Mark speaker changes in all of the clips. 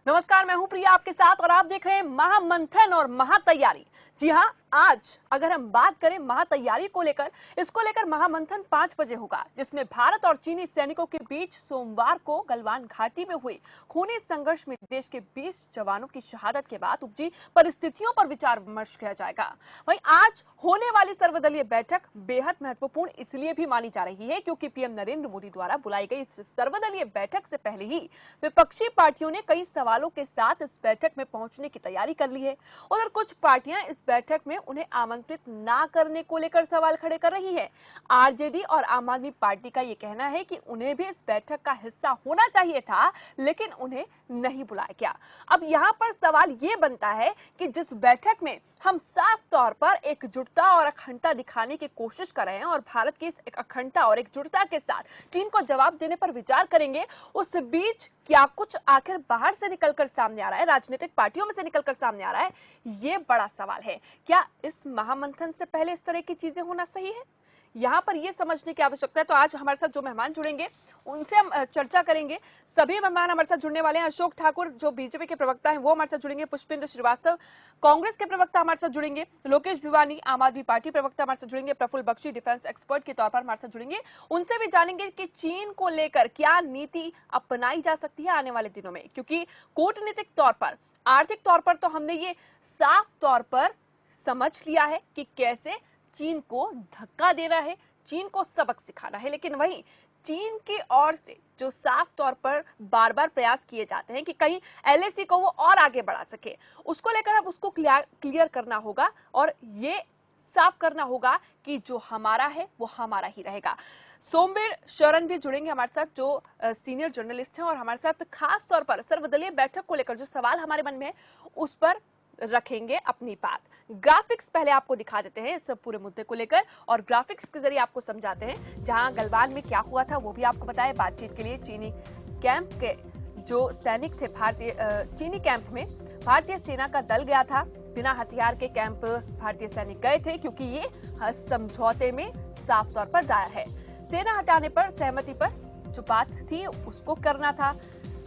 Speaker 1: नमस्कार, मैं हूं प्रिया आपके साथ और आप देख रहे हैं महामंथन और महातैयारी। जी हां, आज अगर हम बात करें महातैयारी को लेकर, इसको लेकर महामंथन 5 बजे होगा, जिसमें भारत और चीनी सैनिकों के बीच सोमवार को गलवान घाटी में हुए खूनी संघर्ष में देश के 20 जवानों की शहादत के बाद उपजी परिस्थितियों पर विचार विमर्श किया जाएगा। वहीं आज होने वाली सर्वदलीय बैठक बेहद महत्वपूर्ण इसलिए भी मानी जा रही है क्योंकि पीएम नरेंद्र मोदी द्वारा बुलाई गई इस सर्वदलीय बैठक से पहले ही विपक्षी पार्टियों ने कई सवालों के साथ इस बैठक में पहुंचने की तैयारी कर ली है। उधर कुछ पार्टियां इस बैठक में उन्हें आमंत्रित ना करने को लेकर सवाल खड़े कर रही है। आरजेडी और आम आदमी पार्टी का ये कहना है कि उन्हें भी इस बैठक का हिस्सा होना चाहिए था, लेकिन उन्हें नहीं बुलाया गया। अब यहाँ पर सवाल ये बनता है कि जिस बैठक में हम साफ तौर पर एकजुटता और अखंडता दिखाने की कोशिश कर रहे हैं और भारत की इस अखंडता और एकजुटता के साथ चीन को जवाब देने पर विचार करेंगे, उस बीच क्या कुछ आखिर बाहर से निकलकर सामने आ रहा है, राजनीतिक पार्टियों में से निकलकर सामने आ रहा है? ये बड़ा सवाल है। क्या इस महामंथन से पहले इस तरह की चीजें होना सही है? यहाँ पर ये समझने की आवश्यकता है। तो आज हमारे साथ जो मेहमान जुड़ेंगे उनसे हम चर्चा करेंगे। सभी मेहमान हमारे साथ जुड़ने वाले हैं। अशोक ठाकुर जो बीजेपी के प्रवक्ता हैं वो हमारे साथ जुड़ेंगे। पुष्पेंद्र श्रीवास्तव कांग्रेस के प्रवक्ता हमारे साथ जुड़ेंगे। लोकेश भिवानी आम आदमी पार्टी प्रवक्ता हमारे साथ जुड़ेंगे। प्रफुल्ल बख्शी डिफेंस एक्सपर्ट के तौर पर हमारे साथ जुड़ेंगे। उनसे भी जानेंगे कि चीन को लेकर क्या नीति अपनाई जा सकती है आने वाले दिनों में, क्योंकि कूटनीतिक तौर पर, आर्थिक तौर पर तो हमने ये साफ तौर पर समझ लिया है कि कैसे चीन को धक्का देना है, चीन को सबक सिखाना है, लेकिन वहीं चीन की ओर से जो साफ तौर पर बार बार प्रयास किए जाते हैं कि कहीं एलएसी को वो और आगे बढ़ा सके, उसको लेकर अब उसको क्लियर करना होगा और ये साफ करना होगा कि जो हमारा है वो हमारा ही रहेगा। सोमवीर शरण भी जुड़ेंगे हमारे साथ, जो सीनियर जर्नलिस्ट हैं और हमारे साथ खास तौर पर सर्वदलीय बैठक को लेकर जो सवाल हमारे मन में है उस पर रखेंगे अपनी बात। ग्राफिक्स पहले आपको दिखा देते हैं इस पूरे मुद्दे को लेकर और ग्राफिक्स के जरिए आपको समझाते हैं जहां गलवान में क्या हुआ था वो भी आपको बताया। बातचीत के लिए चीनी कैंप के जो सैनिक थे, चीनी कैंप में भारतीय सेना का दल गया था। बिना हथियार के कैंप भारतीय सैनिक गए थे क्योंकि ये समझौते में साफ तौर पर दायर है। सेना हटाने पर सहमति पर जो बात थी उसको करना था,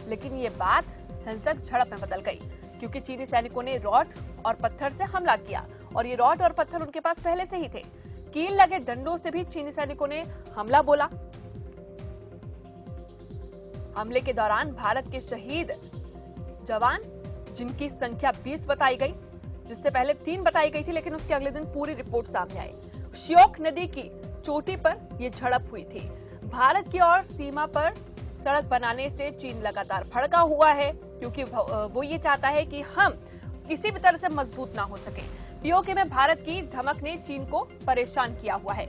Speaker 1: लेकिन ये बात हिंसक झड़प में बदल गई क्योंकि चीनी सैनिकों ने रॉड और पत्थर से हमला किया और ये रॉड और पत्थर उनके पास पहले से ही थे। कील लगे डंडों से भी चीनी सैनिकों ने हमला बोला। हमले के दौरान भारत के शहीद जवान, जिनकी संख्या 20 बताई गई, जिससे पहले 3 बताई गई थी, लेकिन उसके अगले दिन पूरी रिपोर्ट सामने आई। श्योक नदी की चोटी पर यह झड़प हुई थी। भारत की ओर सीमा पर सड़क बनाने से चीन लगातार भड़का हुआ है क्योंकि वो ये चाहता है कि हम किसी भी तरह से मजबूत ना हो सके। पीओके में भारत की धमक ने चीन को परेशान किया हुआ है।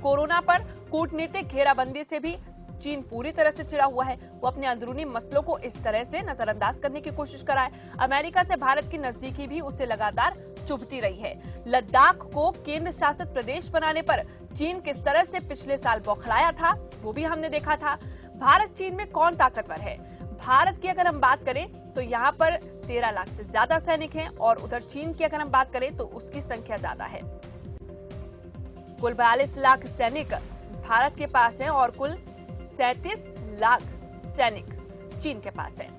Speaker 1: कोरोना पर कूटनीतिक घेराबंदी से भी चीन पूरी तरह से चिढ़ा हुआ है। वो अपने अंदरूनी मसलों को इस तरह से नजरअंदाज करने की कोशिश कर रहा है। अमेरिका से भारत की नजदीकी भी उसे लगातार चुभती रही है। लद्दाख को केंद्र शासित प्रदेश बनाने पर चीन किस तरह से पिछले साल बौखलाया था वो भी हमने देखा था। भारत चीन में कौन ताकतवर है? भारत की अगर हम बात करें तो यहाँ पर 13 लाख से ज्यादा सैनिक हैं और उधर चीन की अगर हम बात करें तो उसकी संख्या ज्यादा है। कुल 42 लाख सैनिक भारत के पास हैं और कुल 37 लाख सैनिक चीन के पास हैं।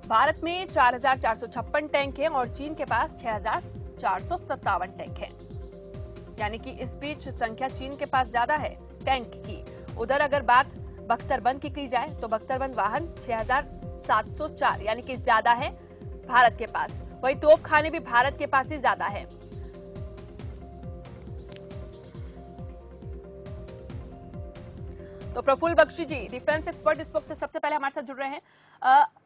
Speaker 1: भारत में 4,456 टैंक हैं और चीन के पास 6,457 टैंक हैं, यानी कि इस बीच संख्या चीन के पास ज्यादा है टैंक की। उधर अगर बात बख्तरबंद की जाए तो बख्तरबंद वाहन 6,704 यानी कि ज्यादा है भारत के पास। वही तोपखाने भी भारत के पास ही ज्यादा है। तो प्रफुल्ल बख्शी जी, डिफेंस एक्सपर्ट, इस वक्त सबसे पहले हमारे साथ जुड़ रहे हैं।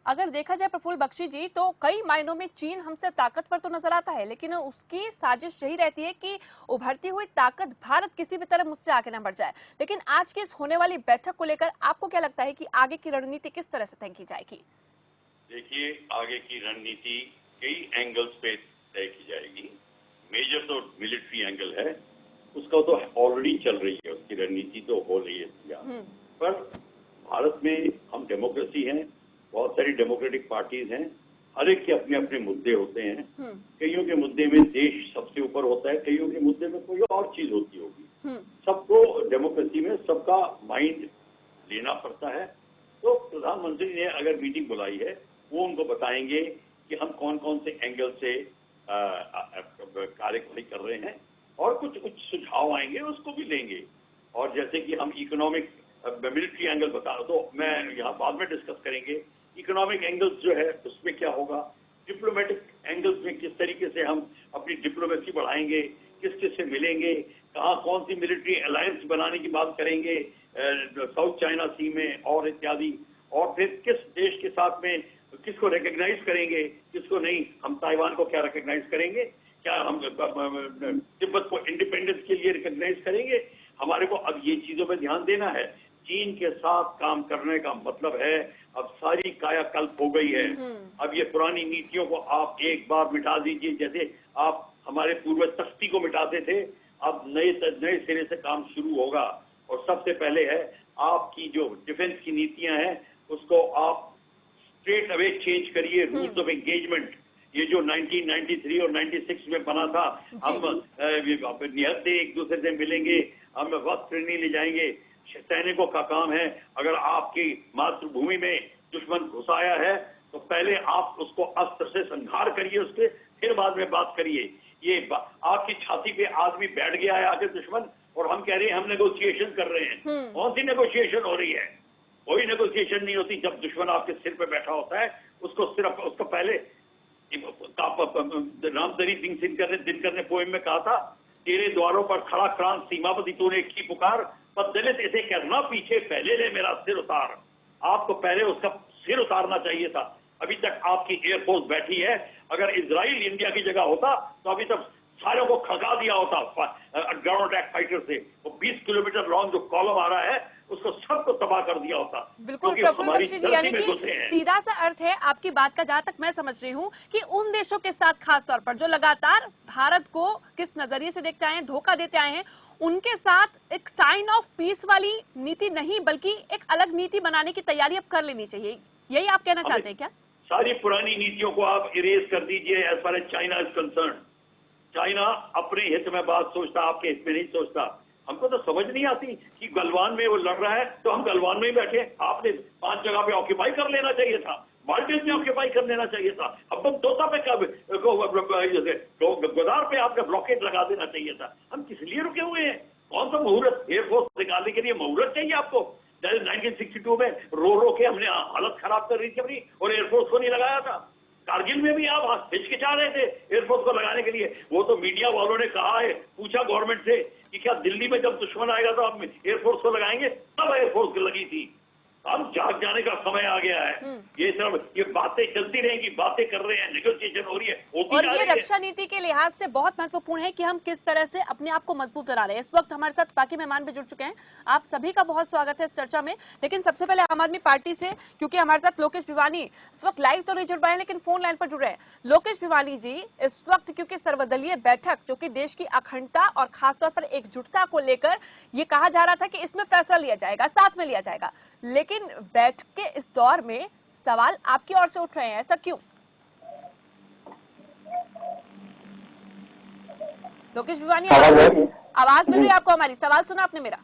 Speaker 1: अगर देखा जाए प्रफुल्ल बख्शी जी, तो कई मायनों में चीन हमसे ताकतवर तो नजर आता है, लेकिन उसकी साजिश यही रहती है कि उभरती हुई ताकत भारत किसी भी तरह मुझसे आगे न बढ़ जाए। लेकिन आज की इस होने वाली बैठक को लेकर आपको क्या लगता है कि आगे की रणनीति किस तरह से तय की जाएगी?
Speaker 2: देखिए, आगे की रणनीति कई एंगल्स पे तय की जाएगी। मेजर तो मिलिट्री एंगल है, उसका तो ऑलरेडी चल रही है, उसकी रणनीति तो हो रही है। पर भारत में हम डेमोक्रेसी हैं, बहुत सारी डेमोक्रेटिक पार्टीज हैं, हर एक के अपने अपने मुद्दे होते हैं। कईयों के मुद्दे में देश सबसे ऊपर होता है, कईयों के मुद्दे में कोई और चीज होती होगी। सबको डेमोक्रेसी में सबका माइंड लेना पड़ता है। तो प्रधानमंत्री ने अगर मीटिंग बुलाई है वो उनको बताएंगे कि हम कौन कौन से एंगल से कार्यवाही कर रहे हैं, और कुछ कुछ सुझाव आएंगे उसको भी लेंगे। और जैसे कि हम इकोनॉमिक मिलिट्री एंगल बता रहा, तो मैं यहाँ बाद में डिस्कस करेंगे। इकोनॉमिक एंगल्स जो है उसमें क्या होगा, डिप्लोमेटिक एंगल्स में किस तरीके से हम अपनी डिप्लोमेसी बढ़ाएंगे, किस किस से मिलेंगे, कहाँ कौन सी मिलिट्री अलायंस बनाने की बात करेंगे साउथ चाइना सी में और इत्यादि, और फिर किस देश के साथ में किसको रिकग्नाइज करेंगे, किसको नहीं। हम ताइवान को क्या रिकग्नाइज करेंगे, क्या हम तिब्बत को इंडिपेंडेंस के लिए रिकग्नाइज करेंगे। हमारे को अब ये चीजों पे ध्यान देना है। चीन के साथ काम करने का मतलब है अब सारी कायाकल्प हो गई है। अब ये पुरानी नीतियों को आप एक बार मिटा दीजिए, जैसे आप हमारे पूर्वज तख्ती को मिटाते थे, अब नए सिरे से काम शुरू होगा। और सबसे पहले है आपकी जो डिफेंस की नीतियां हैं उसको आप स्ट्रेट अवे चेंज करिए। रूल्स ऑफ एंगेजमेंट, ये जो 1993 और 96 में बना था, हम निहत्ते एक दूसरे से मिलेंगे, हम वस्त्र नहीं ले जाएंगे। सैनिकों का काम है, अगर आपकी मातृभूमि में दुश्मन घुसाया है तो पहले आप उसको अस्त्र से संहार करिए, उसके फिर बाद में बात करिए। ये आपकी छाती पे आदमी बैठ गया है आगे दुश्मन, और हम कह रहे हैं हम नेगोशिएशन कर रहे हैं। कौन सी नेगोशिएशन हो रही है? कोई नेगोशिएशन नहीं होती। जब दुश्मन आपके सिर पे बैठा होता है उसको सिर्फ उसको पहले रामधरी दिनकर ने पोएम में कहा था, तेरे द्वारों पर खड़ा क्रांत सीमापति तूने की पुकार, पर दलित इसे कहना पीछे पहले ले मेरा सिर उतार। आपको पहले उसका सिर उतारना चाहिए था। अभी तक आपकी एयरफोर्स बैठी है, अगर इजराइल इंडिया की जगह होता तो अभी तक सारों को खगा दिया होता ग्राउंड अटैक फाइटर से। वो 20 किलोमीटर लॉन्ग जो कॉलम आ रहा है उसको सबको तबाह कर दिया होता।
Speaker 1: बिल्कुल प्रफुल्ल बख्शी जी, यानी कि सीधा सा अर्थ है आपकी बात का, जहां तक मैं समझ रही हूँ, कि उन देशों के साथ खास तौर पर जो लगातार भारत को किस नजरिए से देखते आए हैं, धोखा देते आए हैं, उनके साथ एक साइन ऑफ पीस वाली नीति नहीं बल्कि एक अलग नीति बनाने की तैयारी अब कर लेनी चाहिए, यही आप कहना चाहते हैं क्या?
Speaker 2: सारी पुरानी नीतियों को आप इरेज कर दीजिए। As far as China is concern, China अपने हित में बात सोचता, आपके हित में नहीं सोचता। हमको तो समझ नहीं आती कि गलवान में वो लड़ रहा है तो हम गलवान में ही बैठे। आपने 5 जगह पे ऑक्यूपाई कर लेना चाहिए था, मालदीव में ऑक्यूपाई कर लेना चाहिए था। अब तो तोता पे गोदार पे आपका ब्लॉकेट लगा देना चाहिए था। हम किस लिए रुके हुए हैं? कौन सा मुहूर्त? एयरफोर्स निकालने के लिए मुहूर्त चाहिए आपको? 1962 में रो के हमने हालत खराब कर रही थी अपनी, और एयरफोर्स को नहीं लगाया था। कारगिल में भी आप हिचकिचा रहे थे एयरफोर्स को लगाने के लिए। वो तो मीडिया वालों ने कहा है, पूछा गवर्नमेंट से कि क्या दिल्ली में जब दुश्मन आएगा तो आप एयरफोर्स को लगाएंगे? तब एयरफोर्स को लगी थी। अब जाग जाने का समय आ गया है। ये सब ये बातें चलती रहेंगी, बातें कर रहे हैं, नेगोशिएशन हो रही है,
Speaker 1: और ये रक्षा नीति के लिहाज से बहुत महत्वपूर्ण है कि हम किस तरह से अपने आप को मजबूत बना रहे हैं। इस वक्त हमारे साथ बाकी मेहमान भी जुड़ चुके हैं, आप सभी का बहुत स्वागत है इस चर्चा में। लेकिन सबसे पहले आम आदमी पार्टी से, क्योंकि हमारे साथ लोकेश भिवानी इस वक्त लाइव तो नहीं जुड़ पाए लेकिन फोन लाइन पर जुड़ रहे हैं। लोकेश भिवानी जी, इस वक्त क्योंकि सर्वदलीय बैठक जो कि देश की अखंडता और खासतौर पर एकजुटता को लेकर ये कहा जा रहा था कि इसमें फैसला लिया जाएगा, साथ में लिया जाएगा, लेकिन बैठक के इस दौर में सवाल आपकी ओर से उठ रहे हैं, ऐसा क्यों? लोकेश भिवानी, आवाज मिल रही है आपको हमारी? सवाल सुना आपने मेरा?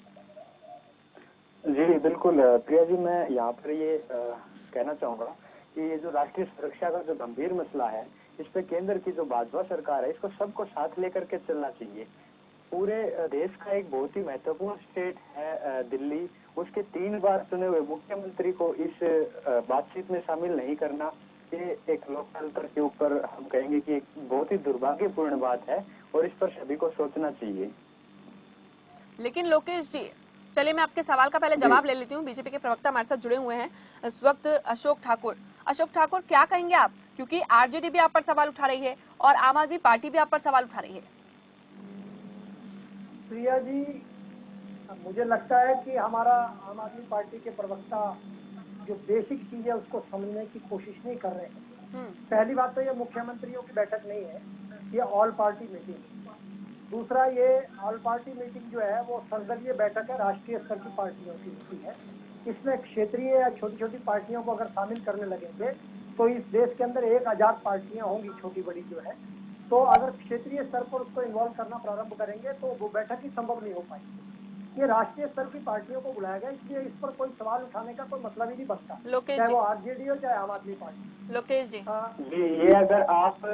Speaker 3: जी बिल्कुल प्रिया जी, मैं यहाँ पर ये कहना चाहूंगा कि ये जो राष्ट्रीय सुरक्षा का जो गंभीर मसला है, इस पे केंद्र की जो भाजपा सरकार है, इसको सबको साथ लेकर के चलना चाहिए। पूरे देश का एक बहुत ही महत्वपूर्ण स्टेट है दिल्ली, उसके 3 बार चुने हुए मुख्यमंत्री को इस बातचीत में शामिल नहीं करना, ये एक लोकतंत्र के ऊपर हम कहेंगे कि एक बहुत ही दुर्भाग्यपूर्ण बात है, और इस पर सभी को सोचना चाहिए।
Speaker 1: लेकिन लोकेश जी, चलिए मैं आपके सवाल का पहले जवाब ले लेती हूँ। बीजेपी के प्रवक्ता हमारे साथ जुड़े हुए हैं इस वक्त, अशोक ठाकुर। अशोक ठाकुर, क्या कहेंगे आप, क्योंकि आरजेडी भी आप पर सवाल उठा रही है और आम आदमी पार्टी भी आप पर सवाल उठा रही है।
Speaker 4: प्रिया जी, मुझे लगता है कि हमारा आम आदमी पार्टी के प्रवक्ता जो बेसिक चीज है उसको समझने की कोशिश नहीं कर रहे हैं। पहली बात तो ये मुख्यमंत्रियों की बैठक नहीं है, ये ऑल पार्टी मीटिंग है। दूसरा, ये ऑल पार्टी मीटिंग जो है वो सर्वदलीय बैठक है, राष्ट्रीय स्तर की पार्टियों की मीटिंग है। इसमें क्षेत्रीय या छोटी छोटी पार्टियों को अगर शामिल करने लगेंगे तो इस देश के अंदर 1000 पार्टियां होंगी, छोटी बड़ी जो है। तो अगर क्षेत्रीय स्तर पर उसको इन्वॉल्व करना प्रारंभ करेंगे तो वो बैठक ही संभव नहीं हो पाएगी। ये राष्ट्रीय स्तर की पार्टियों को बुलाया गया, इसलिए इस पर कोई सवाल उठाने का कोई मतलब ही नहीं बनता,
Speaker 1: लोकेश
Speaker 4: चाहे
Speaker 1: जी।
Speaker 4: वो आरजेडी हो चाहे आम आदमी पार्टी।
Speaker 1: लोकेश जी।
Speaker 3: जी, ये अगर आप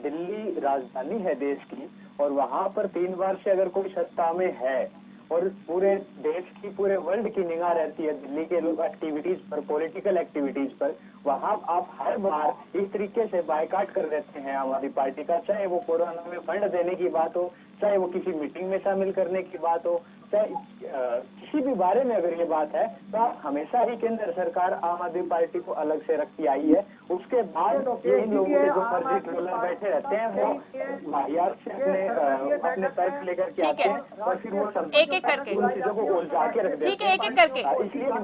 Speaker 3: दिल्ली राजधानी है देश की और वहां पर 3 बार से अगर कोई सत्ता में है और पूरे देश की पूरे वर्ल्ड की निगाह रहती है दिल्ली के लोग एक्टिविटीज पर, पॉलिटिकल एक्टिविटीज पर, वहां आप हर बार इस तरीके से बायकाट कर देते हैं आम आदमी पार्टी का, चाहे वो कोरोना में फंड देने की बात हो, चाहे वो किसी मीटिंग में शामिल करने की बात हो, चाहे किसी भी बारे में अगर ये बात है तो आप हमेशा ही केंद्र सरकार आम आदमी पार्टी को अलग से रखती आई है। उसके बाद ये इन लोगों के जो फर्जी ट्रोलर बैठे रहते हैं वो वाहियात से अपने तर्क लेकर के आते हैं और फिर वो
Speaker 1: एक एक करके
Speaker 3: उन चीजों को उलझा के रख देते हैं।
Speaker 1: ठीक है, एक एक करके।
Speaker 3: इसलिए नहीं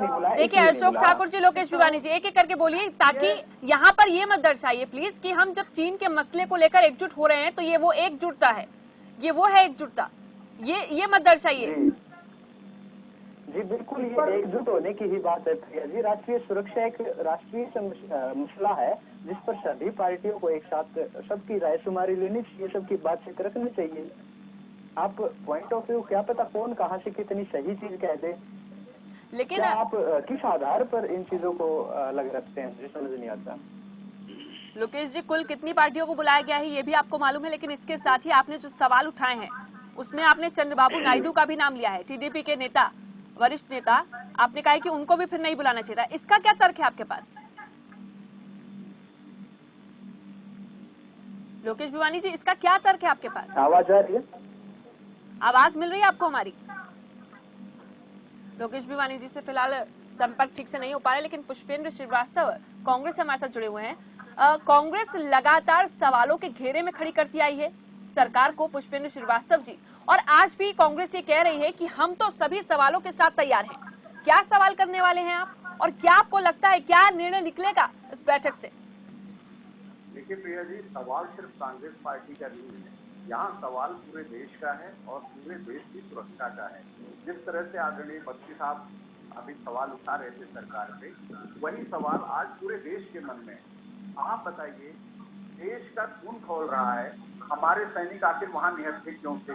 Speaker 3: बुलाया।
Speaker 1: देखिए अशोक ठाकुर जी, लोकेश भिवानी जी, एक एक करके बोलिए ताकि यहाँ पर ये मत दर्शाइए प्लीज कि हम जब चीन के मसले को लेकर एकजुट हो रहे हैं तो ये वो एकजुटता है, ये वो है एकजुटता, ये मत दर्शाइए।
Speaker 3: जी बिल्कुल, ये एकजुट होने की ही बात है प्रिया जी। राष्ट्रीय सुरक्षा एक राष्ट्रीय मसला है जिस पर सभी पार्टियों को एक साथ सबकी रायशुमारी लेनी चाहिए, सबकी बातचीत रखनी चाहिए। आप पॉइंट ऑफ व्यू क्या पता कौन कहाँ से कितनी सही चीज कह दे,
Speaker 1: लेकिन
Speaker 3: क्या आप किस आधार पर इन चीजों को अलग रखते हैं, मुझे समझ नहीं आता।
Speaker 1: लोकेश जी, कुल कितनी पार्टियों को बुलाया गया है ये भी आपको मालूम है, लेकिन इसके साथ ही आपने जो सवाल उठाए हैं उसमें आपने चंद्रबाबू नायडू का भी नाम लिया है, टीडीपी के नेता, वरिष्ठ नेता। आपने कहा कि उनको भी फिर नहीं बुलाना चाहिए था, इसका क्या तर्क है आपके पास? लोकेश भिवानी जी, इसका क्या तर्क है आपके पास?
Speaker 3: आवाज आ रही है?
Speaker 1: आवाज मिल रही है आपको हमारी? लोकेश भिवानी जी से फिलहाल संपर्क ठीक से नहीं हो पा रहा है, लेकिन पुष्पेंद्र श्रीवास्तव कांग्रेस से हमारे साथ जुड़े हुए हैं। कांग्रेस लगातार सवालों के घेरे में खड़ी करती आई है सरकार को, पुष्पेंद्र श्रीवास्तव जी, और आज भी कांग्रेस ये कह रही है कि हम तो सभी सवालों के साथ तैयार हैं। क्या सवाल करने वाले हैं आप, और क्या आपको लगता है क्या निर्णय निकलेगा इस बैठक से?
Speaker 5: देखिए प्रिया जी, सवाल सिर्फ कांग्रेस पार्टी का नहीं है, यहाँ सवाल पूरे देश का है और पूरे देश की सुरक्षा का है। जिस तरह से आदरणीय बख्शी साहब अभी सवाल उठा रहे थे सरकार पे, वही सवाल आज पूरे देश के मन में है। आप बताइए, देश का खून खौल रहा है, हमारे सैनिक आखिर वहां निहत्थे क्यों थे?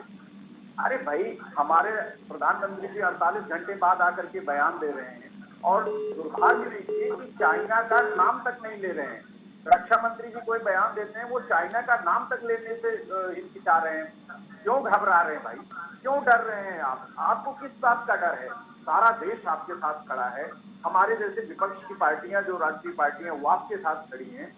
Speaker 5: अरे भाई, हमारे प्रधानमंत्री जी 48 घंटे बाद आकर के बयान दे रहे हैं, और दुर्भाग्य देखिए कि चाइना का नाम तक नहीं ले रहे हैं। रक्षा मंत्री जी कोई बयान देते हैं, वो चाइना का नाम तक लेने से हिचकिचा रहे हैं। क्यों घबरा रहे हैं भाई, क्यों डर रहे हैं आप? आपको किस बात का डर है? सारा देश आपके साथ खड़ा है, हमारे जैसे विपक्ष की पार्टियां, जो राष्ट्रीय पार्टियां, वो आपके साथ खड़ी हैं,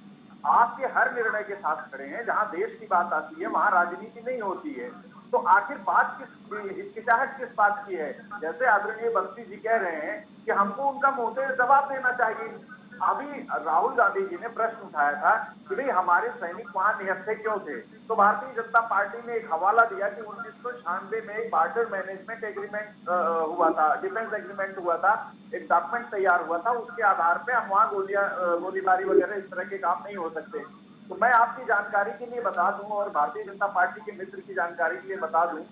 Speaker 5: आपके हर निर्णय के साथ खड़े हैं। जहां देश की बात आती है वहां राजनीति नहीं होती है, तो आखिर बात किस, हिचकिचाहट किस बात की है? जैसे आदरणीय बख्शी जी कह रहे हैं कि हमको उनका मुंहतोड़ जवाब देना चाहिए। अभी राहुल गांधी जी ने प्रश्न उठाया था कि भाई हमारे सैनिक वहां निहत्थे क्यों थे, तो भारतीय जनता पार्टी ने एक हवाला दिया कि 1996 में एक बॉर्डर मैनेजमेंट एग्रीमेंट हुआ था, डिफेंस एग्रीमेंट हुआ था, एक डॉक्यूमेंट तैयार हुआ था, उसके आधार पे हम वहां गोलीबारी वगैरह इस तरह के काम नहीं हो सकते। तो मैं आपकी जानकारी के लिए बता दूं और भारतीय जनता पार्टी के मित्र की जानकारी के लिए बता दूं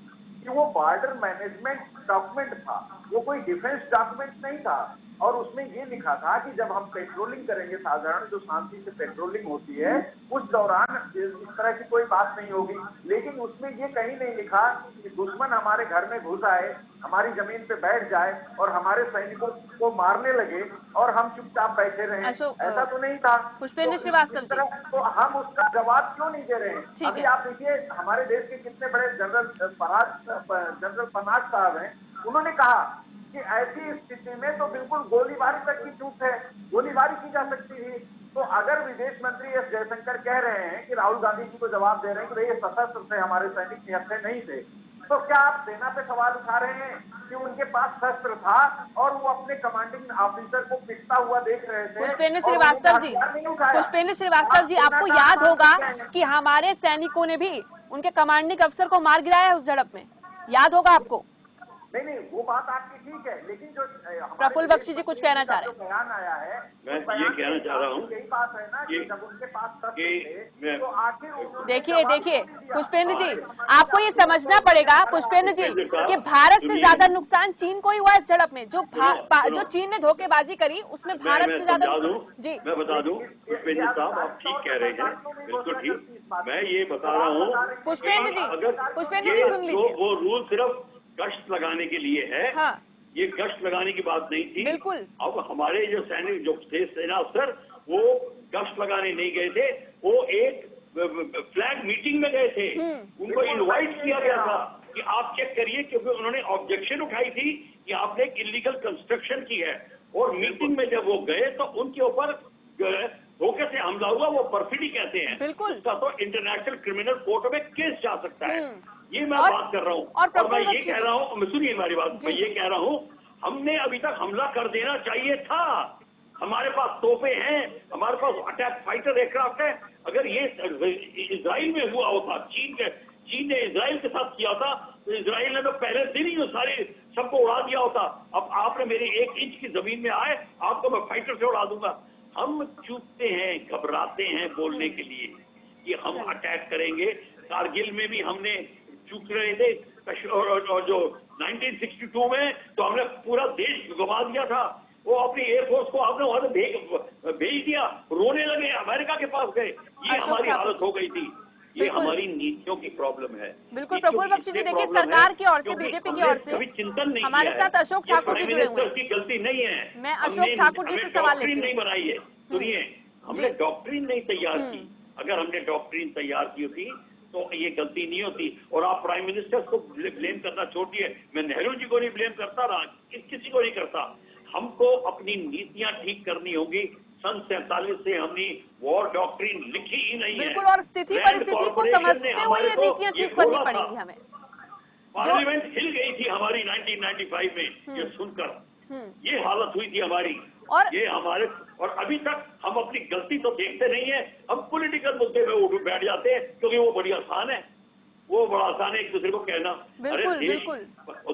Speaker 5: कि वो बॉर्डर मैनेजमेंट डॉक्यूमेंट था, वो कोई डिफेंस डॉक्यूमेंट नहीं था। और उसमें ये लिखा था कि जब हम पेट्रोलिंग करेंगे, साधारण जो शांति से पेट्रोलिंग होती है, उस दौरान इस तरह की कोई बात नहीं होगी। लेकिन उसमें ये कहीं नहीं लिखा कि दुश्मन हमारे घर में घुस आए, हमारी जमीन पे बैठ जाए और हमारे सैनिकों को मारने लगे और हम चुपचाप बैठे रहे। ऐसा तो नहीं था।
Speaker 1: पुष्पेंद्र श्रीवास्तव जी,
Speaker 5: तो हम उसका जवाब क्यों नहीं दे रहे हैं? अभी आप देखिए, हमारे देश के कितने बड़े जनरल पनाग साहब हैं, उन्होंने कहा कि ऐसी स्थिति में तो बिल्कुल गोलीबारी तक की चूक है, गोलीबारी की जा सकती थी। तो अगर विदेश मंत्री एस जयशंकर कह रहे हैं कि राहुल गांधी जी को जवाब दे रहे हैं कि भाई ये सशस्त्र थे, हमारे सैनिक निहत्थे नहीं थे, तो क्या आप सेना पे सवाल उठा रहे हैं कि उनके पास शस्त्र था और वो अपने कमांडिंग ऑफिसर को पिटता हुआ देख रहे थे?
Speaker 1: पुष्पेंद्र श्रीवास्तव जी, पुष्पेंद्र श्रीवास्तव जी, आपको याद होगा कि हमारे सैनिकों ने भी उनके कमांडिंग अफसर को मार गिराया उस झड़प में, याद होगा आपको?
Speaker 5: नहीं, वो बात आपकी ठीक है, लेकिन जो
Speaker 1: प्रफुल्ल बख्शी जी कुछ कहना चाह रहे हैं।
Speaker 5: बयान आया है,
Speaker 2: मैं ये कहना चाह रहा हूँ,
Speaker 5: यही बात है ना कि जब उनके पास शस्त्र थे तो आखिर
Speaker 1: देखिए पुष्पेंद्र जी, आपको ये समझना पड़ेगा पुष्पेंद्र जी कि भारत से ज्यादा नुकसान चीन को ही हुआ इस झड़प में। जो चीन ने धोखेबाजी करी उसमें भारत से ज्यादा
Speaker 2: जी मैं बता दूं पुष्पेंद्र साहब, आप ठीक कह रहे हैं, बिल्कुल ठीक। मैं ये बता रहा हूँ
Speaker 1: पुष्पेंद्र जी सुन लीजिए,
Speaker 2: वो रूल सिर्फ गश्त लगाने के लिए है।
Speaker 1: हाँ।
Speaker 2: ये गश्त लगाने की बात नहीं थी।
Speaker 1: बिल्कुल।
Speaker 2: अब हमारे जो सैनिक जो थे सेना अफसर, वो गश्त लगाने नहीं गए थे, वो एक फ्लैग मीटिंग में गए थे। उनको इनवाइट किया गया था कि आप चेक करिए, क्योंकि उन्होंने ऑब्जेक्शन उठाई थी कि आपने एक इलीगल कंस्ट्रक्शन की है। और मीटिंग में जब वो गए तो उनके ऊपर धोखे से हमला हुआ, वो परफिडी कहते हैं।
Speaker 1: बिल्कुल।
Speaker 2: उसका तो इंटरनेशनल क्रिमिनल कोर्ट में केस जा सकता है। ये मैं बात कर रहा हूँ।
Speaker 1: और
Speaker 2: मैं ये कह रहा हूँ, सुनिए हमारी बात, मैं ये कह रहा हूँ, हमने अभी तक हमला कर देना चाहिए था। हमारे पास तोपे हैं, हमारे पास अटैक फाइटर एयरक्राफ्ट है। अगर ये इजराइल में हुआ होता, चीन ने इजराइल के साथ किया था, तो इजराइल ने तो पहले दिन ही सारे सबको उड़ा दिया होता। अब आपने मेरी 1 इंच की जमीन में आए, आपको मैं फाइटर से उड़ा दूंगा। हम चूकते हैं, घबराते हैं बोलने के लिए कि हम अटैक करेंगे। कारगिल में भी हमने चूक रहे थे, और जो 1962 में तो हमने पूरा देश गवा दिया था। वो अपनी एयरफोर्स को आपने वहां से भेज दिया, रोने लगे, अमेरिका के पास गए। ये हमारी हालत हो गई थी। ये हमारी नीतियों की प्रॉब्लम है।
Speaker 1: बिल्कुल प्रफुल्ल बख्शी जी, देखिए सरकार की ओर से, बीजेपी की ओर से
Speaker 2: कभी चिंतन नहीं
Speaker 1: हमारे
Speaker 2: किया है।
Speaker 1: साथ अशोक ठाकुर जी जुड़े हुए हैं।
Speaker 2: की गलती नहीं है।
Speaker 1: मैं अशोक ठाकुर जी से सवाल लेती हूं।
Speaker 2: नहीं बनाई है। सुनिए, हमने डॉक्ट्रिन नहीं तैयार की। अगर हमने डॉक्ट्रिन तैयार की होती तो ये गलती नहीं होती। और आप प्राइम मिनिस्टर को ब्लेम करना छोड़िए। मैं नेहरू जी को नहीं ब्लेम करता रहा, किसी को नहीं करता। हमको अपनी नीतियां ठीक करनी होगी। सन 47 से हमने वॉर डॉक्ट्रिन लिखी ही नहीं है।
Speaker 1: बिल्कुल, और स्थिति परिस्थिति को समझते हुए ये नीतियां ठीक करनी पड़ेंगी हमें।
Speaker 2: पार्लियामेंट हिल गई थी हमारी 1995 में ये सुनकर। ये हालत हुई थी हमारी।
Speaker 1: और
Speaker 2: ये हमारे, और अभी तक हम अपनी गलती तो देखते नहीं है। हम पॉलिटिकल मुद्दे में उठ बैठ जाते हैं, क्योंकि वो बड़ी आसान है। वो बड़ा आसान है एक दूसरे को कहना। अरे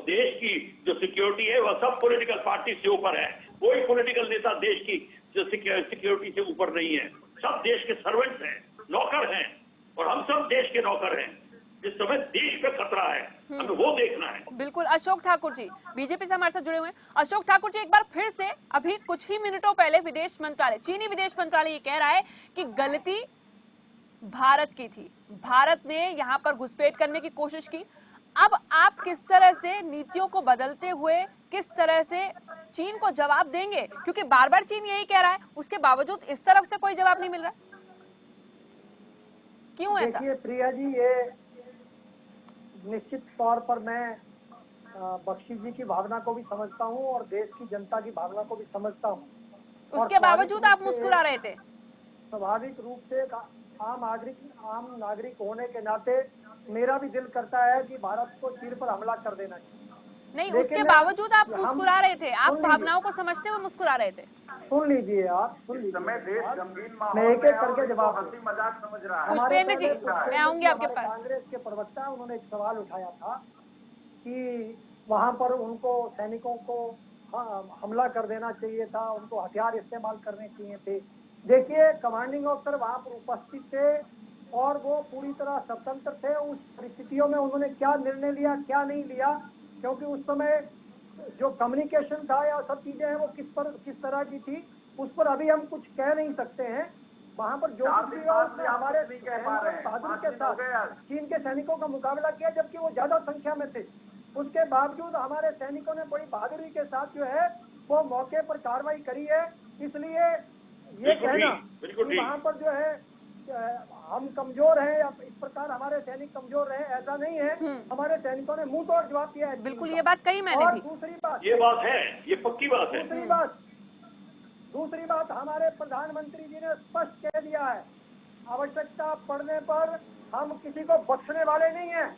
Speaker 2: देश की जो सिक्योरिटी है वह सब पॉलिटिकल पार्टी से ऊपर है। कोई पॉलिटिकल नेता देश की जो सिक्योरिटी से ऊपर नहीं है। सब देश के सर्वेंट्स हैं, नौकर हैं, और हम सब देश के नौकर हैं। इस समय देश पे खतरा है, हमें वो देखना है।
Speaker 1: बिल्कुल। अशोक ठाकुर जी बीजेपी से हमारे साथ जुड़े हुए हैं। अशोक ठाकुर जी, एक बार फिर से, अभी कुछ ही मिनटों पहले विदेश मंत्रालय, चीनी विदेश मंत्रालय ये कह रहा है कि गलती भारत की थी, भारत ने यहाँ पर घुसपैठ करने की कोशिश की। अब आप किस तरह से नीतियों को बदलते हुए किस तरह से चीन को जवाब देंगे, क्योंकि बार बार चीन यही कह रहा है, उसके बावजूद इस तरफ से कोई जवाब नहीं मिल रहा, क्यों ऐसा?
Speaker 4: देखिए प्रिया जी, ये निश्चित तौर पर मैं बख्शी जी की भावना को भी समझता हूँ और देश की जनता की भावना को भी समझता हूँ।
Speaker 1: उसके बावजूद आप मुस्कुरा रहे थे।
Speaker 4: स्वाभाविक रूप से आम नागरिक होने के नाते मेरा भी दिल करता है कि भारत को चीन पर हमला कर देना चाहिए।
Speaker 1: नहीं, उसके बावजूद आप मुस्कुरा रहे थे, आप भावनाओं को समझते हुए मुस्कुरा रहे थे।
Speaker 4: सुन लीजिए आप, सुन लीजिए।
Speaker 5: समय देश गंभीर माहौल
Speaker 4: मैं एक एक करके जवाब,
Speaker 5: हंसी मजाक समझ रहा है।
Speaker 1: पुष्पेंद्र जी, मैं आऊंगी आपके पास।
Speaker 4: कांग्रेस के प्रवक्ता, उन्होंने एक सवाल उठाया था कि वहां पर उनको सैनिकों को हमला कर देना चाहिए था, उनको हथियार इस्तेमाल करने चाहिए थे। देखिए, कमांडिंग ऑफिसर वहां पर उपस्थित थे और वो पूरी तरह स्वतंत्र थे। उस परिस्थितियों में उन्होंने क्या निर्णय लिया, क्या नहीं लिया, क्योंकि उस समय जो कम्युनिकेशन था या सब चीजें हैं वो किस तरह की थी, उस पर अभी हम कुछ कह नहीं सकते हैं। वहां पर जो कुछ भी और हमारे बहादुरी के साथ चीन के सैनिकों का मुकाबला किया, जबकि वो ज्यादा संख्या में थे। उसके बावजूद हमारे सैनिकों ने बड़ी बहादुरी के साथ जो है वो मौके पर कार्रवाई करी है। इसलिए ये कहना कि वहाँ पर जो है हम कमजोर हैं या इस प्रकार हमारे सैनिक कमजोर रहे, ऐसा नहीं है। हमारे सैनिकों ने मुंह तोड़ जवाब दिया है।
Speaker 1: बिल्कुल, ये बात कही मैंने भी।
Speaker 4: दूसरी बात,
Speaker 2: ये बात है, ये पक्की बात है।
Speaker 4: दूसरी बात हमारे प्रधानमंत्री जी ने स्पष्ट कह दिया है, आवश्यकता पड़ने पर हम किसी को बख्शने वाले नहीं हैं।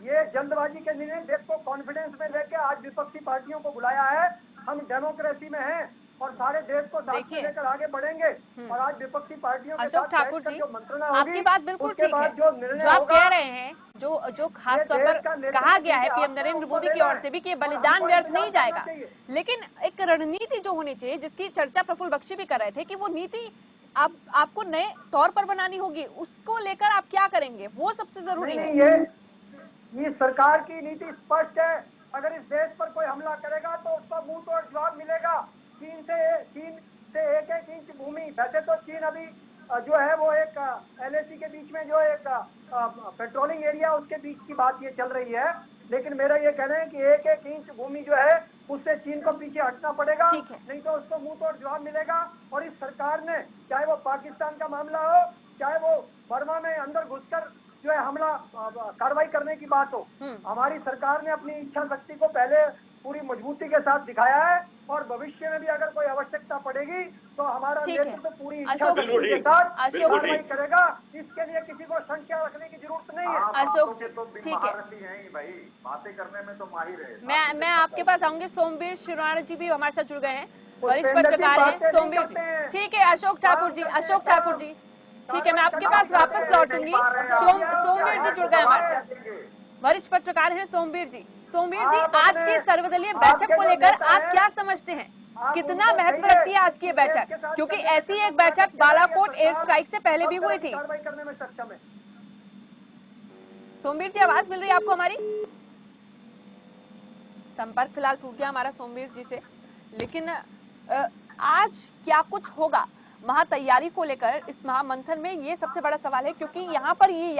Speaker 4: ये जल्दबाजी के निर्णय, देश को कॉन्फिडेंस में लेकर आज विपक्षी पार्टियों को बुलाया है। हम डेमोक्रेसी में हैं और सारे देश को साथ में लेकर आगे बढ़ेंगे। और आज विपक्षी पार्टियों के
Speaker 1: अशोक
Speaker 4: साथ
Speaker 1: ठाकुर जी,
Speaker 4: जो मंत्रणा होगी,
Speaker 1: आपकी बात बिल्कुल ठीक है।
Speaker 4: जो
Speaker 1: आप कह रहे हैं, जो खास तौर पर कहा गया है पीएम नरेंद्र मोदी की ओर से भी कि बलिदान व्यर्थ नहीं जाएगा, लेकिन एक रणनीति जो होनी चाहिए, जिसकी चर्चा प्रफुल्ल बख्शी भी कर रहे थे कि वो नीति आपको नए तौर पर बनानी होगी, उसको लेकर आप क्या करेंगे, वो सबसे जरूरी है।
Speaker 4: ये सरकार की नीति स्पष्ट है। अगर इस देश पर कोई हमला करेगा तो उसका मुंह तोड़ जवाब मिलेगा। चीन से एक इंच भूमि, वैसे तो चीन अभी जो है वो एक LAC के बीच में जो एक पेट्रोलिंग एरिया, उसके बीच की बात ये चल रही है, लेकिन मेरा ये कहना है कि एक एक इंच भूमि जो है उससे चीन को पीछे हटना पड़ेगा,
Speaker 1: ठीक है।
Speaker 4: नहीं तो उसको मुंह तोड़ जवाब मिलेगा। और इस सरकार ने, चाहे वो पाकिस्तान का मामला हो, चाहे वो बर्मा में अंदर घुसकर जो है हमला कार्रवाई करने की बात हो, हमारी सरकार ने अपनी इच्छा शक्ति को पहले पूरी मजबूती के साथ दिखाया है और भविष्य में भी अगर कोई आवश्यकता पड़ेगी तो हमारा नेतृत्व पूरी इच्छा शक्ति के साथ कार्रवाई करेगा। इसके लिए किसी को संख्या रखने की जरूरत नहीं है।
Speaker 1: अशोक जी,
Speaker 5: तो
Speaker 1: ठीक है,
Speaker 5: महारथी हैं ही भाई, बातें करने में तो माहिर है।
Speaker 1: मैं आपके पास आऊंगी। सोमवीर शिरोनाणी जी भी हमारे साथ जुड़ गए हैं, वरिष्ठ पत्रकार हैं सोमवीर जी। ठीक है अशोक ठाकुर जी, ठीक है, मैं आपके पास वापस लौटूंगी। सोमवीर जी जुड़ गए हमारे साथ, वरिष्ठ पत्रकार हैं सोमवीर जी। सोमवीर जी, आज की सर्वदलीय बैठक को लेकर आप क्या समझते हैं, कितना महत्व रखती है आज की ये बैठक? क्योंकि ऐसी एक बैठक बालाकोट एयर स्ट्राइक से पहले भी हुई थी। सोमवीर जी, आवाज मिल रही है आपको हमारी? संपर्क फिलहाल टूट गया हमारा सोमवीर जी से। लेकिन आज क्या कुछ होगा महातैयारी को लेकर इस महामंथन में, ये सबसे बड़ा सवाल है। क्योंकि यहाँ पर ये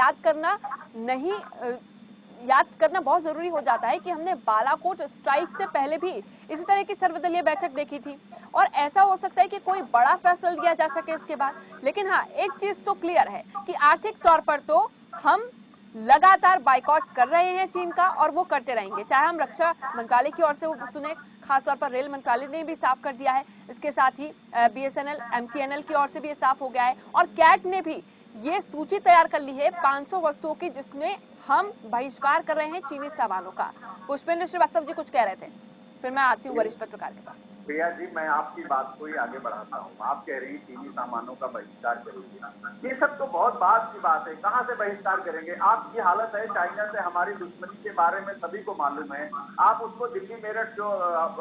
Speaker 1: याद करना बहुत जरूरी हो जाता है कि हमने बालाकोट स्ट्राइक से पहले भी इसी तरह की सर्वदलीय बैठक देखी थी और ऐसा हो सकता है कि कोई बड़ा फैसला लिया जा सके इसके बाद। लेकिन हाँ, एक चीज तो क्लियर है कि आर्थिक तौर पर तो हम लगातार बाइकआउट कर रहे हैं चीन का और वो करते रहेंगे, चाहे हम रक्षा मंत्रालय की ओर से वो सुने, खासतौर पर रेल मंत्रालय ने भी साफ कर दिया है। इसके साथ ही BSNL MTNL की ओर से भी ये साफ हो गया है और कैट ने भी ये सूची तैयार कर ली है 500 वस्तुओं की, जिसमें हम बहिष्कार कर रहे हैं चीनी सामानों का। पुष्पेंद्र श्रीवास्तव जी कुछ कह रहे थे, फिर मैं आती हूँ वरिष्ठ पत्रकार के पास।
Speaker 5: प्रिया जी, मैं आपकी बात को ही आगे बढ़ाता हूँ। आप कह रही चीनी सामानों का बहिष्कार करेंगे, ये सब तो बहुत बाद की बात है। कहाँ से बहिष्कार करेंगे? आपकी हालत है, चाइना से हमारी दुश्मनी के बारे में सभी को मालूम है। आप उसको दिल्ली मेरठ जो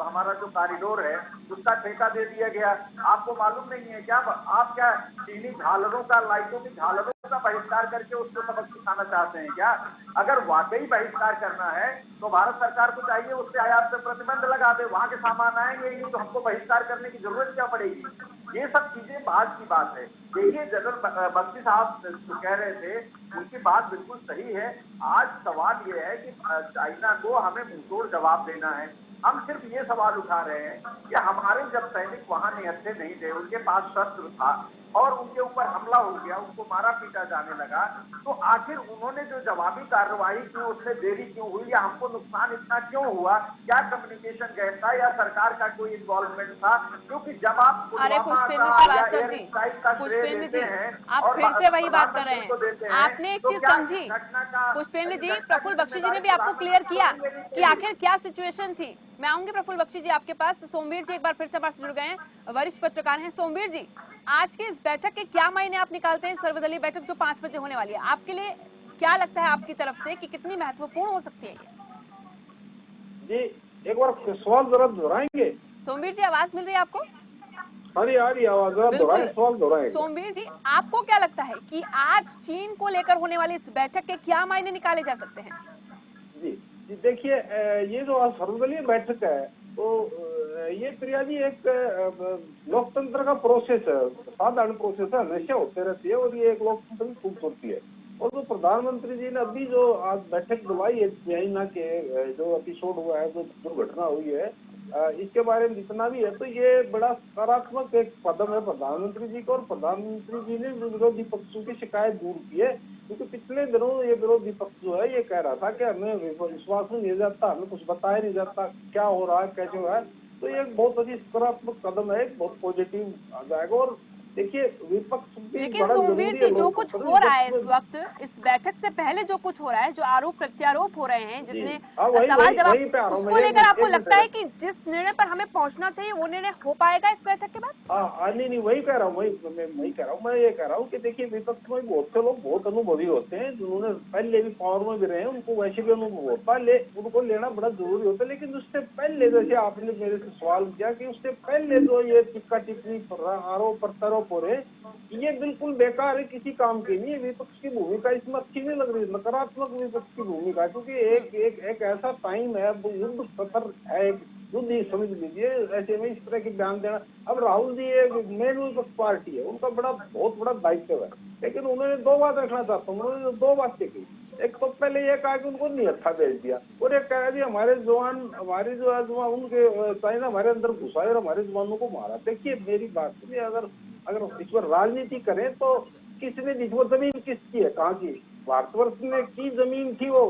Speaker 5: हमारा जो कॉरिडोर है उसका ठेका दे दिया गया, आपको मालूम नहीं है क्या? आप क्या चीनी झालरों का, लाइटों की झालरों का बहिष्कार करके उसको सबक सिखाना चाहते हैं क्या? अगर वाकई बहिष्कार करना है तो भारत सरकार को चाहिए उससे आयात पे प्रतिबंध लगा दे, वहां के सामान आएंगे ही नहीं तो हमको बहिष्कार करने की जरूरत क्या पड़ेगी? ये सब चीजें बाद की बात है। देखिए, जनरल बख्शी साहब कह रहे थे, उनकी बात बिल्कुल सही है। आज सवाल ये है कि चाइना को हमें मुंहतोड़ जवाब देना है। हम सिर्फ ये सवाल उठा रहे हैं कि हमारे जब सैनिक वहां निहत्थे नहीं थे, उनके पास शस्त्र था और उनके ऊपर हमला हो गया, उनको मारा पीटा जाने लगा, तो आखिर उन्होंने जो जवाबी कार्रवाई की उसमें देरी क्यों हुई या हमको नुकसान इतना क्यों हुआ? क्या कम्युनिकेशन गैप था या सरकार का कोई इन्वॉल्वमेंट था? क्योंकि जब आप
Speaker 1: पुष्पेंद्र श्रीवास्तव जी, पुष्पेंद्र जी, आप फिर से वही बात कर रहे हैं। आपने एक चीज समझी पुष्पेंद्र जी, प्रफुल्ल बख्शी जी ने भी आपको क्लियर किया कि आखिर क्या सिचुएशन थी। मैं आऊंगी प्रफुल्ल बख्शी जी आपके पास। सोमवीर जी एक बार फिर से हमारे जुड़ गए हैं, वरिष्ठ पत्रकार हैं। सोमवीर जी, आज की इस बैठक के क्या मायने आप निकालते हैं? सर्वदलीय बैठक जो 5 बजे होने वाली है, आपके लिए क्या लगता है आपकी तरफ से कि कितनी महत्वपूर्ण हो सकती है?
Speaker 6: जी एक बार सवाल जरा दोहराएंगे।
Speaker 1: सोमवीर जी, आवाज मिल रही है आपको?
Speaker 6: आ रही आवाज, सवाल दोहराएंगे।
Speaker 1: सोमवीर जी, आपको क्या लगता है कि आज चीन को लेकर होने वाली इस बैठक के क्या मायने निकाले जा सकते हैं?
Speaker 6: जी देखिए, ये जो आज सर्वदलीय बैठक है तो ये प्रिया जी एक लोकतंत्र का प्रोसेस है, साधारण प्रोसेस है, हमेशा होते रहती है और ये एक लोकतंत्र की खूबसूरती है। और जो प्रधानमंत्री जी ने अभी जो आज बैठक बुलाई है चाइना के जो एपिसोड हुआ है, जो दुर्घटना हुई है, इसके बारे में जितना भी है तो ये बड़ा सकारात्मक एक कदम है प्रधानमंत्री जी का। और प्रधानमंत्री जी ने विरोधी पक्षों की शिकायत दूर की है, क्योंकि पिछले दिनों ये विरोधी पक्ष जो है ये कह रहा था कि हमें विश्वास नहीं दिया जाता, हमें कुछ बताया नहीं जाता क्या हो रहा है, कैसे हो रहा है। तो ये बहुत अच्छी सकारात्मक कदम है, बहुत पॉजिटिव आ जाएगा। और देखिए विपक्ष,
Speaker 1: लेकिन सोमवीर जी, जो कुछ हो रहा है इस वक्त, इस बैठक से पहले जो कुछ हो रहा है, जो आरोप प्रत्यारोप हो रहे हैं, जितने सवाल जवाब, उसको लेकर आपको लगता है कि जिस निर्णय पर हमें पहुंचना चाहिए वो निर्णय हो पाएगा इस बैठक के बाद?
Speaker 6: नहीं, वही कह रहा हूँ, मैं ये कह रहा हूँ कि देखिए विपक्ष में बहुत से लोग बहुत अनुभवी होते हैं, जिन्होंने पहले भी पावर में भी रहे हैं, उनको वैसे भी अनुभव होता है, उनको लेना बड़ा जरूरी होता है। लेकिन उससे पहले, जैसे आपने मेरे से सवाल किया कि उससे पहले जो ये टिक्का टिप्पणी आरोप प्रत्यारोप हो रहे, ये बिल्कुल बेकार है, किसी काम की नहीं है। विपक्ष की भूमिका इसमें अच्छी नहीं लग रही, नकारात्मक विपक्ष की भूमिका, क्योंकि एक ऐसा टाइम है, युद्ध खतर है, बुद्धि समझ लीजिए, ऐसे में इस तरह के बयान देना। अब राहुल जी एक मेन विपक्ष पार्टी है, उनका बहुत बड़ा दायित्व है, लेकिन उन्होंने दो बात रखना चाहता हूँ, उन्होंने दो बातें की। एक तो पहले ये कहा कि उनको निहत्था भेज दिया, और एक कहा जी हमारे जवान, हमारे जो उनके चाइना हमारे अंदर घुसाए और हमारे जवानों को मारा। देखिए मेरी बात सुनिए, अगर इस पर राजनीति करें तो किसने दी? वो जमीन किसकी है, कहाँ की? भारतवर्ष में की जमीन थी वो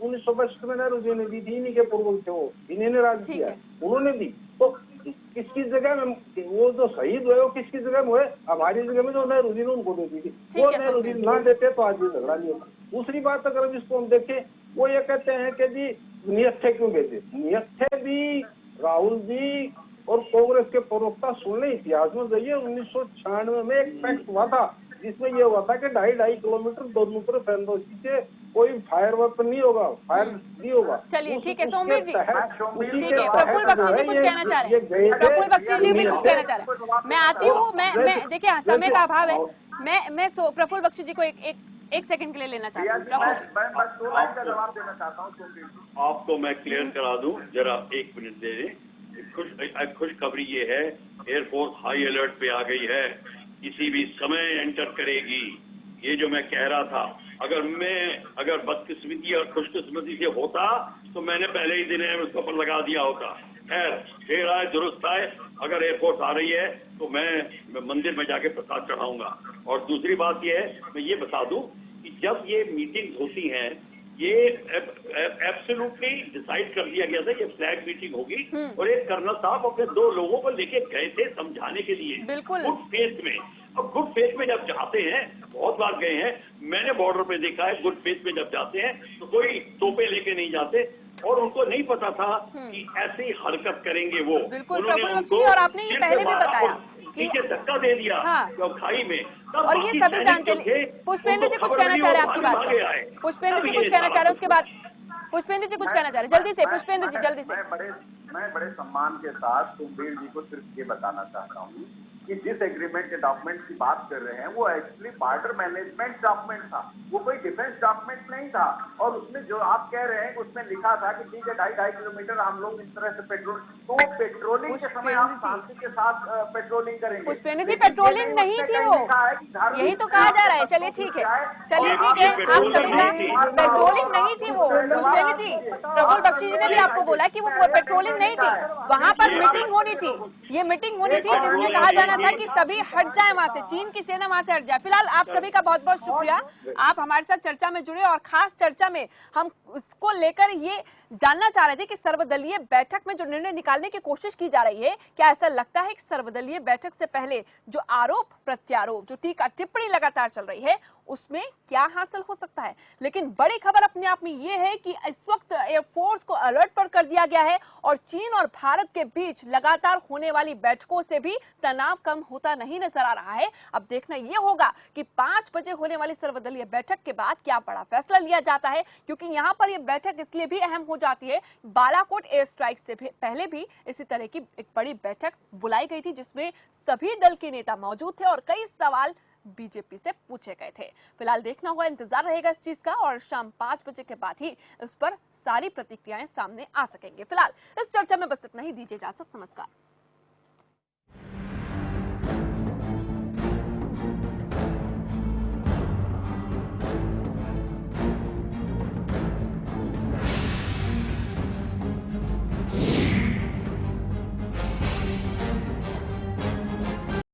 Speaker 6: 1962 में नेहरू जी ने दी थी, इन्हीं के पूर्वज थे वो, इन्हीं ने राज किया, उन्होंने दी। तो किसकी जगह में वो जो शहीद हुए वो किसकी जगह में हुए? हमारी जगह में जो नेहरू जी ने उनको दे दी थी, वो नेहरू जी ना देते तो आज ये झगड़ा नहीं होता। दूसरी बात अगर इसको हम देखें, वो ये कहते हैं कि जी निहत्थे क्यों भेजे? निहत्थे भी राहुल जी और कांग्रेस के प्रवक्ता सुन ले, इतिहास में जाइए, 1996 में एक फैक्ट हुआ था जिसमें यह हुआ था कि 2.5 किलोमीटर दोनों तरफ एनओसी से कोई फायर वेपन नहीं होगा, फायर नहीं होगा।
Speaker 1: चलिए ठीक है सोमवीर जी, ठीक है,
Speaker 6: प्रफुल्ल
Speaker 1: बख्शी जी कुछ कहना चाह रहे हैं, प्रफुल्ल बख्शी जी भी कुछ कहना चाह रहे हैं। मैं आती हूँ, मैं देखिए समय का अभाव है, मैं प्रफुल्ल बख्शी जी को एक सेकंड के लिए लेना चाहता हूँ।
Speaker 5: जवाब देना चाहता हूँ।
Speaker 2: आपको मैं क्लियर करा दूं, जरा 1 मिनट दे दें। खुशखबरी ये है, एयरफोर्स हाई अलर्ट पे आ गई है, किसी भी समय एंटर करेगी। ये जो मैं कह रहा था, अगर बदकिस्मती और खुशकिस्मती से होता तो मैंने पहले ही दिन उसके ऊपर लगा दिया होता। खैर, फिर आए दुरुस्त आए, अगर एयरफोर्स आ रही है तो मैं मंदिर में जाके प्रसाद चढ़ाऊंगा। और दूसरी बात यह है, मैं ये बता दूं कि जब ये मीटिंग होती है, ये एब्सोल्युटली डिसाइड कर दिया गया था, ये फ्लैग मीटिंग होगी, और एक कर्नल साहब अपने 2 लोगों को लेके गए थे समझाने के लिए, गुड फेथ में। अब गुड फेथ में जब जाते हैं, बहुत बार गए हैं, मैंने बॉर्डर पे देखा है, गुड फेथ में जब जाते हैं तो कोई तोपे लेके नहीं जाते, और उनको नहीं पता था कि ऐसी हरकत करेंगे वो।
Speaker 1: उन्होंने उनको और आपने ये पहले भी बताया
Speaker 2: नीचे धक्का दे दिया खाई में,
Speaker 1: और ये सभी जानते हैं। पुष्पेंद्र जी कुछ कहना चाह रहे हैं आपकी बात पर, पुष्पेंद्र जी कुछ कहना चाह रहे हैं, उसके बाद पुष्पेंद्र जी कुछ कहना चाह रहे हैं, जल्दी से पुष्पेंद्र जी, जल्दी से।
Speaker 5: मैं बड़े सम्मान के साथ सुखबीर जी को सिर्फ ये बताना चाहता हूँ कि जिस एग्रीमेंट के डॉक्यूमेंट की बात कर रहे हैं वो एक्चुअली बॉर्डर मैनेजमेंट डॉक्यूमेंट था, वो कोई डिफेंस डॉक्यूमेंट नहीं था। और उसमें जो आप कह रहे हैं उसमें लिखा था कि ठीक है 2.5 किलोमीटर हम लोग इस तरह से पेट्रोलिंग के समय आप शांति के साथ पेट्रोलिंग करेंगे।
Speaker 1: पुष्पेंद्र जी पेट्रोलिंग नहीं थी वो, यही तो कहा जा रहा है। चलिए ठीक है, आप सभी का पेट्रोलिंग नहीं थी वो। पुष्पेंद्र जी, प्रफुल्ल बख्शी जी ने भी आपको बोला कि वो पेट्रोलिंग नहीं थी, वहां पर मीटिंग होनी थी। ये मीटिंग होनी थी जिसमें कहा जाना था कि सभी हट जाए वहां से, चीन की सेना वहां से हट जाए। फिलहाल आप सभी का बहुत बहुत शुक्रिया, आप हमारे साथ चर्चा में जुड़े, और खास चर्चा में हम उसको लेकर ये जानना चाह रहे थे कि सर्वदलीय बैठक में जो निर्णय निकालने की कोशिश की जा रही है, क्या ऐसा लगता है कि सर्वदलीय बैठक से पहले जो आरोप प्रत्यारोप, जो टीका टिप्पणी लगातार चल रही है, उसमें क्या हासिल हो सकता है? लेकिन बड़ी खबर अपने आप में ये है कि इस वक्त एयरफोर्स को अलर्ट पर कर दिया गया है, और चीन और भारत के बीच लगातार होने वाली बैठकों से भी तनाव कम होता नहीं नजर आ रहा है। अब देखना यह होगा कि 5 बजे होने वाली सर्वदलीय बैठक के बाद क्या बड़ा फैसला लिया जाता है, क्योंकि यहां पर यह बैठक इसलिए भी अहम हो जाती है, बालाकोट एयर स्ट्राइक से भी पहले भी इसी तरह की एक बड़ी बैठक बुलाई गई थी जिसमें सभी दल के नेता मौजूद थे और कई सवाल बीजेपी से पूछे गए थे। फिलहाल देखना होगा, इंतजार रहेगा इस चीज का, और शाम 5 बजे के बाद ही इस पर सारी प्रतिक्रियाएं सामने आ सकेंगे। फिलहाल इस चर्चा में बस इतना ही, दीजिए इजाजत, नमस्कार।